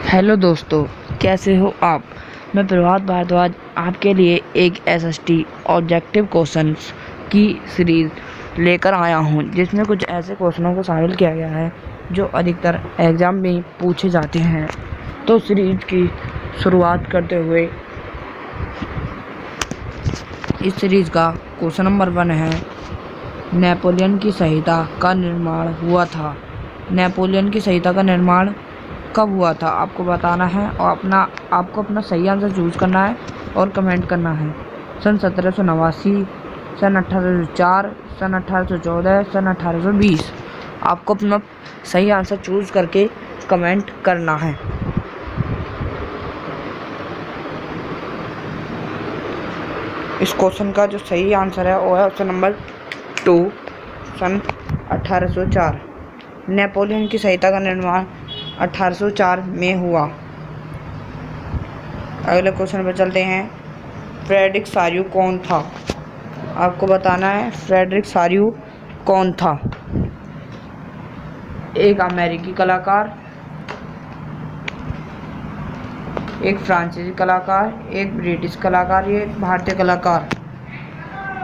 Hello दोस्तों, कैसे हो आप। मैं प्रभात भारद्वाज आपके लिए एक एसएसटी ऑब्जेक्टिव क्वेश्चंस की सीरीज़ लेकर आया हूं, जिसमें कुछ ऐसे क्वेश्चनों को शामिल किया गया है जो अधिकतर एग्ज़ाम में पूछे जाते हैं। तो सीरीज़ की शुरुआत करते हुए इस सीरीज़ का क्वेश्चन नंबर 1 है, नेपोलियन की संहिता का निर्माण हुआ था। नेपोलियन की संहिता का निर्माण कब हुआ था आपको बताना है और आपको अपना सही आंसर चूज करना है और कमेंट करना है। सन 1789, सन 1804, सन 1814, सन 1820। आपको अपना सही आंसर चूज करके कमेंट करना है। इस क्वेश्चन का जो सही आंसर है वो है ऑप्शन नंबर 2, सन 1804। नेपोलियन की संहिता का निर्माण 1804 में हुआ। अगले क्वेश्चन पर चलते हैं। फ्रेडरिक सारिउ कौन था? आपको बताना है फ्रेडरिक सारिउ कौन था। एक अमेरिकी कलाकार, एक फ्रांसीसी कलाकार, एक ब्रिटिश कलाकार, या एक भारतीय कलाकार।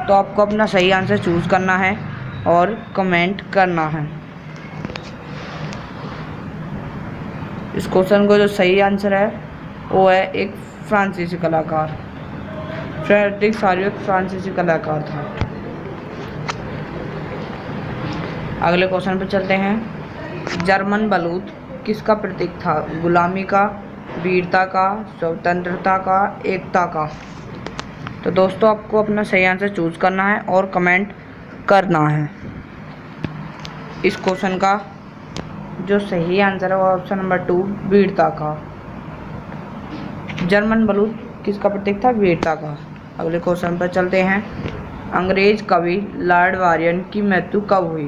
तो आपको अपना सही आंसर चूज करना है और कमेंट करना है। इस क्वेश्चन को जो सही आंसर है वो है एक फ्रांसीसी कलाकार। फ्रेडरिक सारिउ एक फ्रांसीसी कलाकार था। अगले क्वेश्चन पर चलते हैं। जर्मन बलूत किसका प्रतीक था? गुलामी का, वीरता का, स्वतंत्रता का, एकता का। तो दोस्तों आपको अपना सही आंसर चूज करना है और कमेंट करना है। इस क्वेश्चन का जो सही आंसर है वो ऑप्शन नंबर 2, वीरता का। जर्मन बलूत किसका प्रतीक था? वीरता का। अगले क्वेश्चन पर चलते हैं। अंग्रेज कवि लॉर्ड वायरन की मृत्यु कब हुई?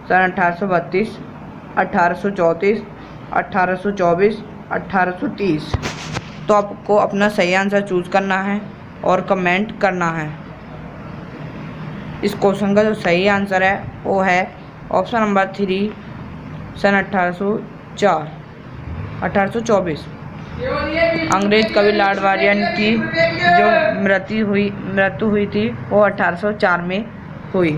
सन 1832, 1834, 1824, 1830। तो आपको अपना सही आंसर चूज करना है और कमेंट करना है। इस क्वेश्चन का जो सही आंसर है वो है ऑप्शन नंबर 3, सन 1804, 1824। अंग्रेज कवि लॉर्ड वायरन की जो मृत्यु हुई थी वो 1804 में हुई।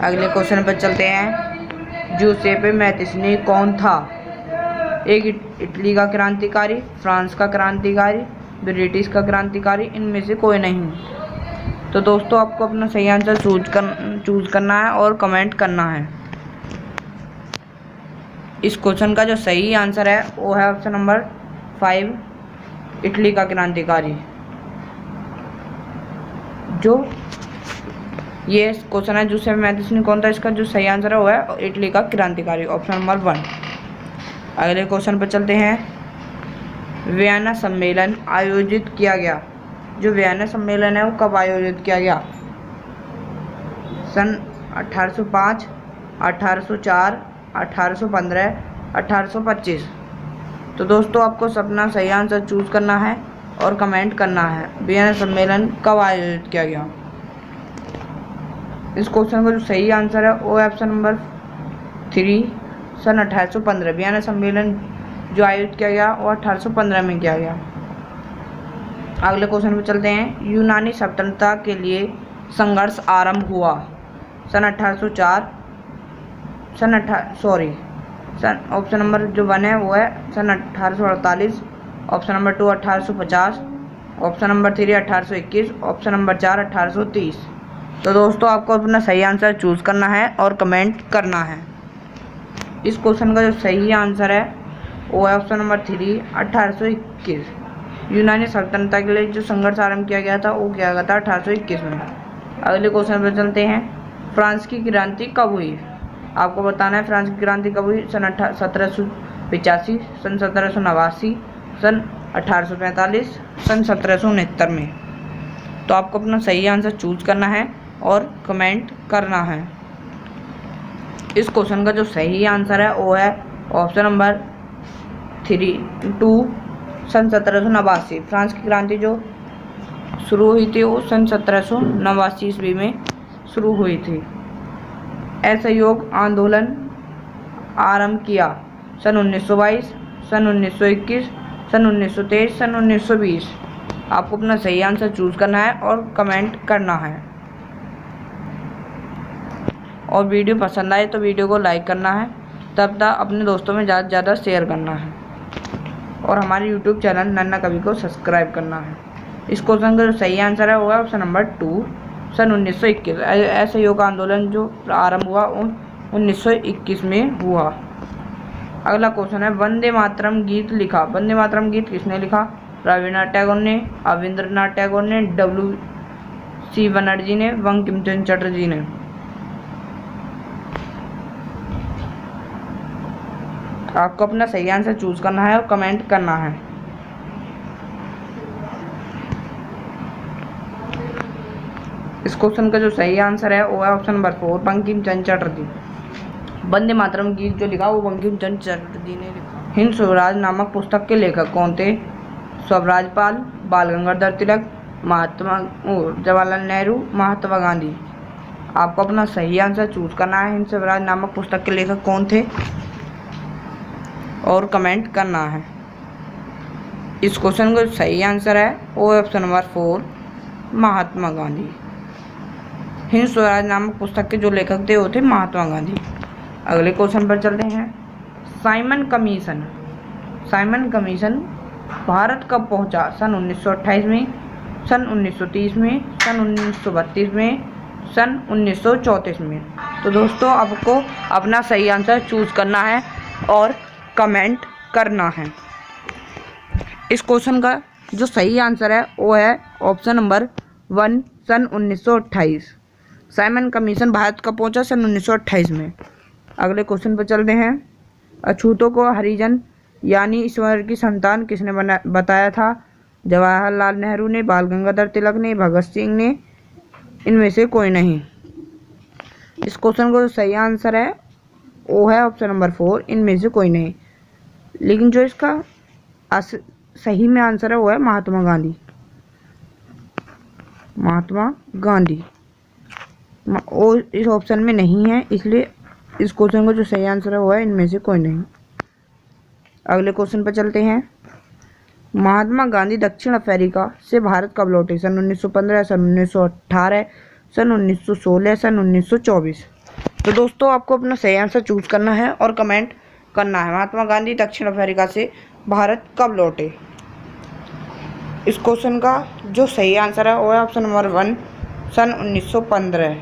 अगले क्वेश्चन पर चलते हैं। जूसेppe मैथिनी कौन था? एक इटली का क्रांतिकारी, फ्रांस का क्रांतिकारी, ब्रिटिश का क्रांतिकारी, इनमें से कोई नहीं। तो दोस्तों आपको अपना सही आंसर चूज करना है और कमेंट करना है। इस क्वेश्चन का जो सही आंसर है वो है ऑप्शन नंबर 5, इटली का क्रांतिकारी। जो ये क्वेश्चन है जूसेppe मैथिनी कौन था, इसका जो सही आंसर है वो है इटली का क्रांतिकारी, ऑप्शन नंबर 1। अगले क्वेश्चन पर चलते हैं। वियना सम्मेलन आयोजित किया गया। जो वियना सम्मेलन है वो कब आयोजित किया गया? सन 1805, 1804, 1815, 1825। तो दोस्तों आपको अपना सही आंसर चूज करना है और कमेंट करना है। वियना सम्मेलन कब आयोजित किया गया? इस क्वेश्चन का जो सही आंसर है वो है ऑप्शन नंबर 3, सन 1815। वियना सम्मेलन जो आयोजित किया गया वो 1815 में किया गया। अगले क्वेश्चन पर चलते हैं। यूनानी स्वतंत्रता के लिए संघर्ष आरंभ हुआ। सन 1804, ऑप्शन नंबर जो 1 है वो है सन 1848, option number 2 1850, option number 3 1821, option number 4 1830। तो दोस्तों आपको अपना सही आंसर चूज करना है और कमेंट करना है। इस क्वेश्चन का जो सही आंसर है वो है ऑप्शन नंबर 3, 1821। यूनानी स्वतंत्रता के लिए जो संघर्ष आरंभ किया गया था वो किया गया था 1821 में। अगले क्वेश्चन पर चलते हैं। फ्रांस की क्रांति कब हुई? आपको बताना है फ्रांस की क्रांति कब हुई। सन 1785, सन 1789, सन 1845, सन 1769 में। तो आपको अपना सही आंसर चूज करना है और कमेंट करना है। इस क्वेश्चन का जो सही आंसर है वो है ऑप्शन नंबर 2, सन 1789। फ्रांस की क्रांति जो शुरू हुई थी वो सन 1789 ईस्वी में शुरू हुई थी। असहयोग आंदोलन आरंभ किया सन 1922, सन 1921, सन 1923, सन 1920। आपको अपना सही आंसर चूज करना है और कमेंट करना है। और वीडियो पसंद आए तो वीडियो को लाइक करना है, तब तक अपने दोस्तों में ज़्यादा से ज़्यादा शेयर करना है और हमारे यूट्यूब चैनल नन्ना कवि को सब्सक्राइब करना है। इस क्वेश्चन का जो सही आंसर है वो है ऑप्शन नंबर 2, सन 1921। असहयोग आंदोलन जो प्रारंभ हुआ 1921 में हुआ। अगला क्वेश्चन है, वंदे मातरम गीत लिखा। वंदे मातरम गीत किसने लिखा? रविन्द्रनाथ टैगोर ने, अविंद्रनाथ टैगोर ने, W.C. बनर्जी ने, बंकिम चंद्र चटर्जी ने। आपको अपना सही आंसर चूज करना है और कमेंट करना है। इस क्वेश्चन का जो सही आंसर है वो है ऑप्शन नंबर 4, बंकिम चंद्र चटर्जी। वंदे मातरम गीत जो लिखा वो बंकिम चंद्र चटर्जी ने लिखा। हिंद स्वराज नामक पुस्तक के लेखक कौन थे? स्वराजपाल, बाल गंगाधर तिलक, जवाहरलाल नेहरू, महात्मा गांधी। आपको अपना सही आंसर चूज करना है। हिंद स्वराज नामक पुस्तक के लेखक कौन थे और कमेंट करना है। इस क्वेश्चन का सही आंसर है वो ऑप्शन नंबर 4, महात्मा गांधी। हिंद स्वराज नामक पुस्तक के जो लेखक थे वो थे महात्मा गांधी। अगले क्वेश्चन पर चलते हैं। Simon commission. Simon commission Bharat कब पहुंचा? सन 1928 में, सन 1930 में, सन 1932 में, सन 1934 में। तो दोस्तों आपको अपना सही आंसर चूज करना है और कमेंट करना है। इस क्वेश्चन का जो सही आंसर है वो है ऑप्शन नंबर 1, सन 1928। साइमन कमीशन भारत कब पहुंचा? सन 1928 में। अगले क्वेश्चन पर चलते हैं। अछूतों को हरिजन यानी ईश्वर की संतान किसने बताया था? जवाहरलाल नेहरू ने, बाल गंगाधर तिलक ने, भगत सिंह ने, इनमें से कोई नहीं। इस क्वेश्चन का जो सही आंसर है वो है ऑप्शन नंबर 4, इनमें से कोई नहीं। लेकिन जो इसका सही में आंसर है वो है महात्मा गांधी। महात्मा गांधी वो इस ऑप्शन में नहीं है, इसलिए इस क्वेश्चन का जो सही आंसर है वो है इनमें से कोई नहीं। अगले क्वेश्चन पर चलते हैं। महात्मा गांधी दक्षिण अफ्रीका से भारत कब लौटे? सन 1915, सन 1918, सन 1916, सन 1924। तो दोस्तों आपको अपना सही आंसर चूज करना है और कमेंट करना है। महात्मा गांधी दक्षिण अफ्रीका से भारत कब लौटे? इस क्वेश्चन का जो सही आंसर है वो है ऑप्शन नंबर 1, सन 1915।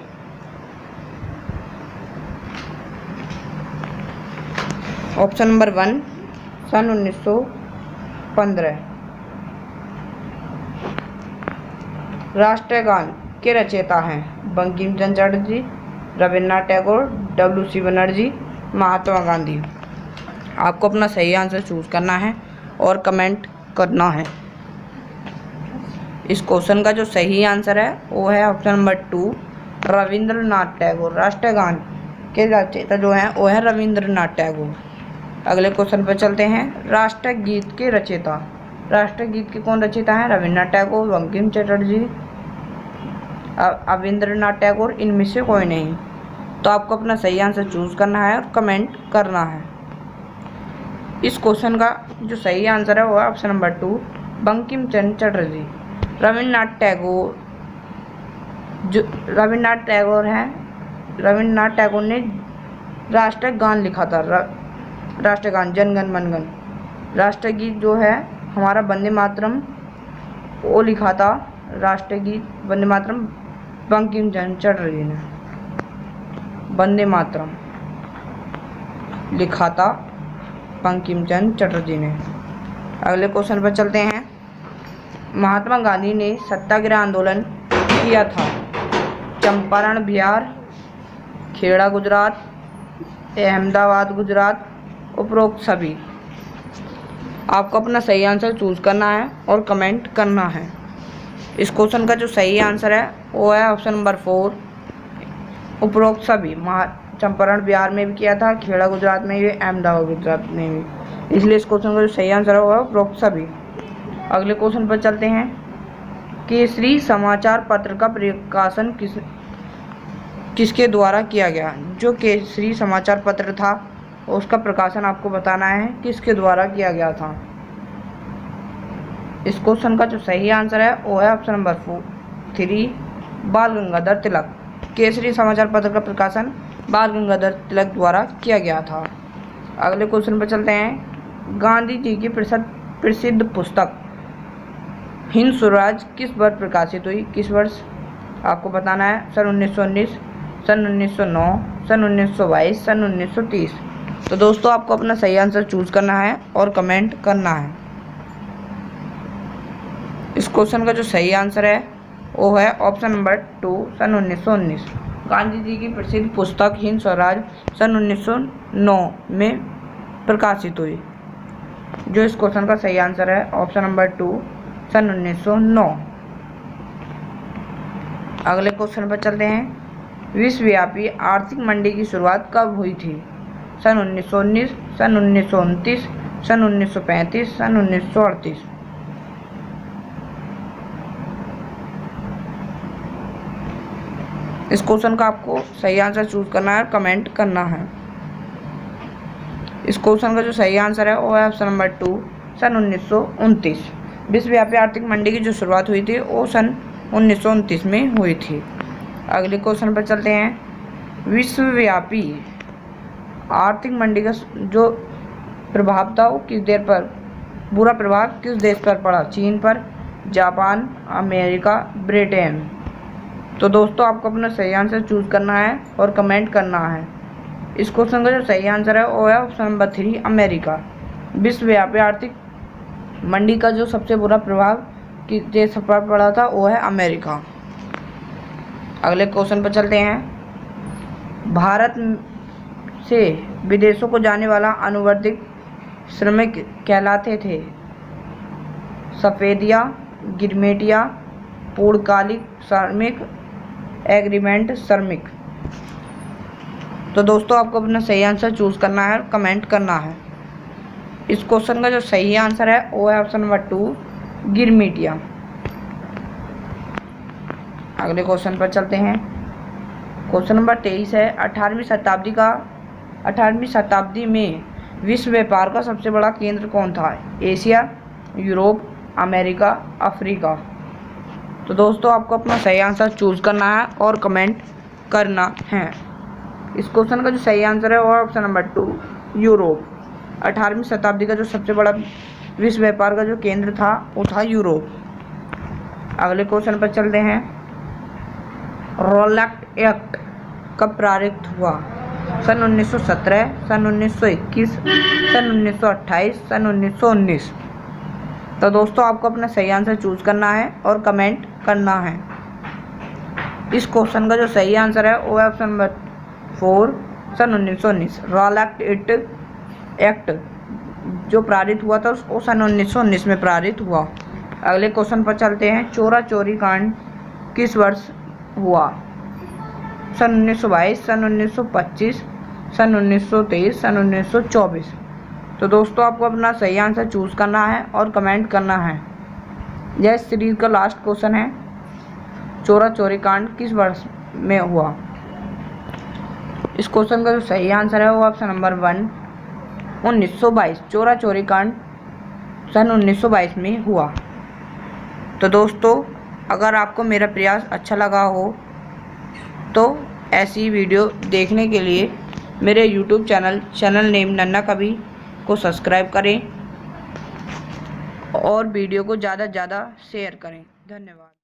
ऑप्शन नंबर 1, सन 1915। राष्ट्रगान के रचयिता हैं? बंकिम चंद्र चटर्जी, रविन्द्रनाथ टैगोर, W.C. बनर्जी, महात्मा गांधी। आपको अपना सही आंसर चूज करना है और कमेंट करना है। इस क्वेश्चन का जो सही आंसर है वो है ऑप्शन नंबर 2, रविंद्रनाथ टैगोर। राष्ट्रगान के रचयिता जो हैं वो है रविंद्रनाथ टैगोर। अगले क्वेश्चन पर चलते हैं। राष्ट्रगीत के रचयिता। राष्ट्रगीत के कौन रचयिता हैं? रविन्द्रनाथ टैगोर, बंकिम चटर्जी, अविंद्रनाथ टैगोर, इनमें से कोई नहीं। तो आपको अपना सही आंसर चूज करना है और कमेंट करना है। इस क्वेश्चन का जो सही आंसर है वो है ऑप्शन नंबर 2, बंकिम चंद्र चटर्जी। रविन्द्रनाथ टैगोर हैं। रविन्द्रनाथ टैगोर ने राष्ट्रगान लिखा था। राष्ट्रगान जनगण मनगण। राष्ट्रगीत जो है हमारा वंदे मातरम वो लिखा था। राष्ट्रगीत वंदे मातरम बंकिम चंद्र चटर्जी ने वंदे मातरम लिखा था, बंकिम चंद्र चटर्जी ने। अगले क्वेश्चन पर चलते हैं। महात्मा गांधी ने सत्याग्रह आंदोलन किया था? चंपारण बिहार, खेड़ा गुजरात, अहमदाबाद गुजरात, उपरोक्त सभी। आपको अपना सही आंसर चूज करना है और कमेंट करना है। इस क्वेश्चन का जो सही आंसर है वो है ऑप्शन नंबर 4, उपरोक्त सभी। चंपारण बिहार में भी किया था, खेड़ा गुजरात में भी, अहमदाबाद गुजरात में भी। इसलिए इस क्वेश्चन का जो सही आंसर है वो है उपरोक्त सभी। अगले क्वेश्चन पर चलते हैं। केसरी समाचार पत्र का प्रकाशन किसके द्वारा किया गया? जो केसरी समाचार पत्र था और उसका प्रकाशन आपको बताना है किसके द्वारा किया गया था। इस क्वेश्चन का जो सही आंसर है वो है ऑप्शन नंबर 3 बाल गंगाधर तिलक। केसरी समाचार पत्र का प्रकाशन बाल गंगाधर तिलक द्वारा किया गया था। अगले क्वेश्चन पर चलते हैं। गांधी जी की प्रसिद्ध पुस्तक हिंद स्वराज किस वर्ष प्रकाशित हुई? किस वर्ष आपको बताना है। सन 1919, सन 1909, सन 1922, सन 1930। तो दोस्तों आपको अपना सही आंसर चूज करना है और कमेंट करना है। इस क्वेश्चन का जो सही आंसर है वो है ऑप्शन नंबर 2 सन 1919। गांधी जी की प्रसिद्ध पुस्तक हिंद स्वराज सन 1909 में प्रकाशित हुई। जो इस क्वेश्चन का सही आंसर है ऑप्शन नंबर 2 सन 1909। अगले क्वेश्चन पर चलते हैं। विश्वव्यापी आर्थिक मंडी की शुरुआत कब हुई थी? सन 1919, सन 1929, सन 1935, सन 1938। इस क्वेश्चन का आपको सही आंसर चूज करना है और कमेंट करना है। इस क्वेश्चन का जो सही आंसर है वो है ऑप्शन नंबर 2 सन 1929। विश्वव्यापी आर्थिक मंडी की जो शुरुआत हुई थी वो सन 1929 में हुई थी। अगले क्वेश्चन पर चलते हैं। विश्वव्यापी आर्थिक मंडी का जो प्रभाव था वो किस देश पर, बुरा प्रभाव किस देश पर पड़ा? चीन पर, जापान, अमेरिका, ब्रिटेन। तो दोस्तों आपको अपना सही आंसर चूज करना है और कमेंट करना है। इस क्वेश्चन का जो सही आंसर है वो है ऑप्शन नंबर 3 अमेरिका। विश्वव्यापी आर्थिक मंडी का जो सबसे बुरा प्रभाव किस देश पर पड़ा था वो है अमेरिका। अगले क्वेश्चन पर चलते हैं। भारत से विदेशों को जाने वाला अनुवर्तित श्रमिक कहलाते थे? सफेदिया, गिरमेटिया, पूर्णकालिक श्रमिक, एग्रीमेंट श्रमिक। तो दोस्तों आपको अपना सही आंसर चूज करना है और कमेंट करना है। इस क्वेश्चन का जो सही आंसर है वो है ऑप्शन नंबर 2 गिरमेटिया। अगले क्वेश्चन पर चलते हैं। क्वेश्चन नंबर 23 है। 18वीं शताब्दी में विश्व व्यापार का सबसे बड़ा केंद्र कौन था? Asia, Europe, America, Africa. तो दोस्तों आपको अपना सही आंसर चूज करना है और कमेंट करना है। इस क्वेश्चन का जो सही आंसर है वो है ऑप्शन नंबर 2 यूरोप। 18वीं शताब्दी का जो सबसे बड़ा विश्व व्यापार का जो केंद्र था वो था यूरोप। अगले क्वेश्चन पर चलते हैं। रॉलेट एक्ट कब पारित हुआ? सन 1917, सन 1921, सन 1928, सन 1919। तो दोस्तों आपको अपना सही आंसर चूज करना है और कमेंट करना है। इस क्वेश्चन का जो सही आंसर है वो है ऑप्शन नंबर 4 सन 1919। रॉलेट एक्ट जो पारित हुआ था वो सन 1919 में पारित हुआ। अगले क्वेश्चन पर चलते हैं। चोरा चोरी कांड किस वर्ष हुआ? सन 1922, सन 1925, सन 1923, सन 1924। तो दोस्तों आपको अपना सही आंसर चूज करना है और कमेंट करना है। यह सीरीज का लास्ट क्वेश्चन है। चोरा चोरी कांड किस वर्ष में हुआ? इस क्वेश्चन का जो सही आंसर है वो ऑप्शन नंबर 1 1922। चोरा चोरी कांड सन 1922 में हुआ। तो दोस्तों अगर आपको मेरा प्रयास अच्छा लगा हो तो ऐसी वीडियो देखने के लिए मेरे YouTube चैनल नेम नन्ना कवि को सब्सक्राइब करें और वीडियो को ज़्यादा से ज़्यादा शेयर करें। धन्यवाद।